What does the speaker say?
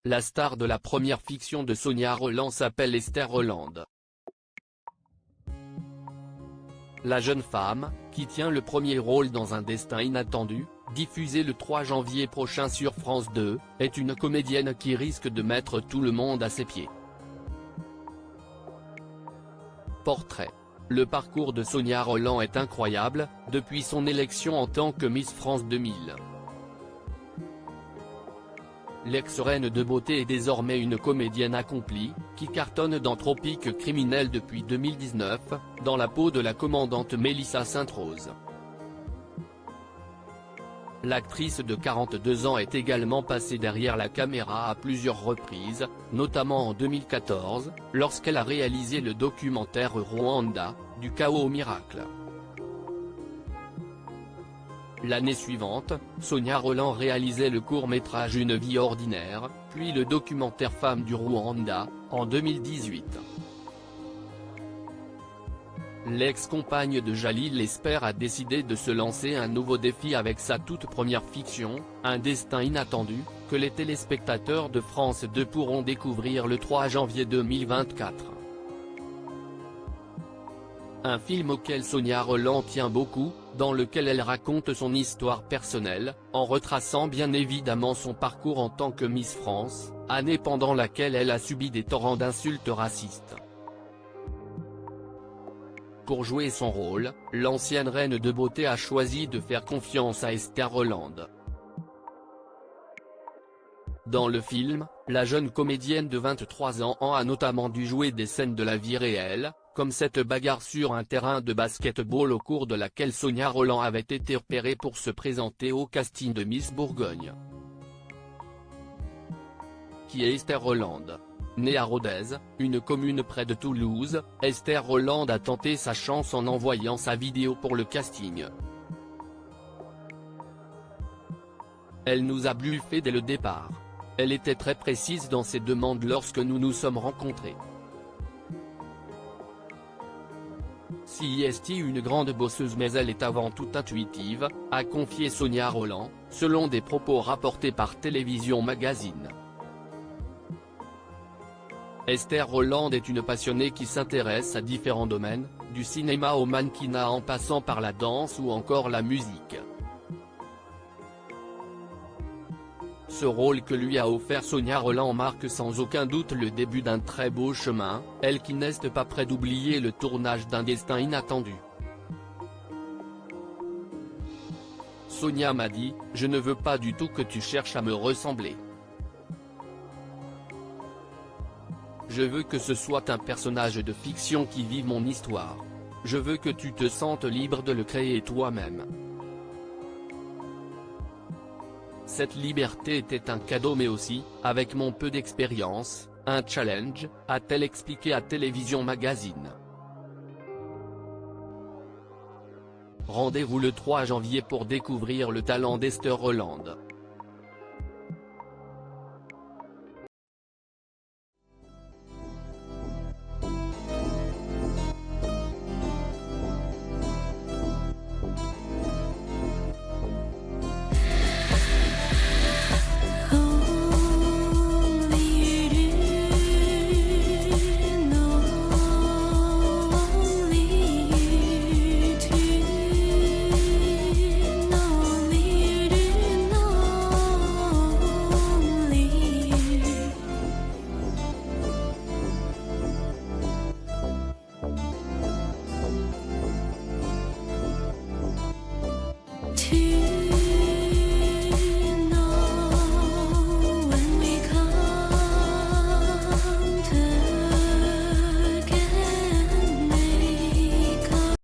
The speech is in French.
La star de la première fiction de Sonia Rolland s'appelle Esther Rolland. La jeune femme, qui tient le premier rôle dans Un destin inattendu, diffusé le 3 janvier prochain sur France 2, est une comédienne qui risque de mettre tout le monde à ses pieds. Portrait. Le parcours de Sonia Rolland est incroyable, depuis son élection en tant que Miss France 2000. L'ex-reine de beauté est désormais une comédienne accomplie, qui cartonne dans Tropique criminel depuis 2019, dans la peau de la commandante Mélissa Sainte-Rose. L'actrice de 42 ans est également passée derrière la caméra à plusieurs reprises, notamment en 2014, lorsqu'elle a réalisé le documentaire Rwanda, du chaos au miracle. L'année suivante, Sonia Rolland réalisait le court-métrage Une vie ordinaire, puis le documentaire Femmes du Rwanda, en 2018. L'ex-compagne de Jalil Lesper a décidé de se lancer un nouveau défi avec sa toute première fiction, Un destin inattendu, que les téléspectateurs de France 2 pourront découvrir le 3 janvier 2024. Un film auquel Sonia Rolland tient beaucoup, dans lequel elle raconte son histoire personnelle, en retraçant bien évidemment son parcours en tant que Miss France, année pendant laquelle elle a subi des torrents d'insultes racistes. Pour jouer son rôle, l'ancienne reine de beauté a choisi de faire confiance à Esther Rolland. Dans le film, la jeune comédienne de 23 ans a notamment dû jouer des scènes de la vie réelle, comme cette bagarre sur un terrain de basket-ball au cours de laquelle Sonia Rolland avait été repérée pour se présenter au casting de Miss Bourgogne. Qui est Esther Rolland? Née à Rodez, une commune près de Toulouse, Esther Rolland a tenté sa chance en envoyant sa vidéo pour le casting. Elle nous a bluffé dès le départ. Elle était très précise dans ses demandes lorsque nous nous sommes rencontrés. Si est une grande bosseuse mais elle est avant tout intuitive, a confié Sonia Rolland, selon des propos rapportés par Télévision Magazine. Esther Rolland est une passionnée qui s'intéresse à différents domaines, du cinéma au mannequinat en passant par la danse ou encore la musique. Ce rôle que lui a offert Sonia Rolland marque sans aucun doute le début d'un très beau chemin, elle qui n'est pas près d'oublier le tournage d'Un destin inattendu. Sonia m'a dit, je ne veux pas du tout que tu cherches à me ressembler. Je veux que ce soit un personnage de fiction qui vive mon histoire. Je veux que tu te sentes libre de le créer toi-même. Cette liberté était un cadeau mais aussi, avec mon peu d'expérience, un challenge, a-t-elle expliqué à Télévision Magazine. Rendez-vous le 3 janvier pour découvrir le talent d'Esther Rolland.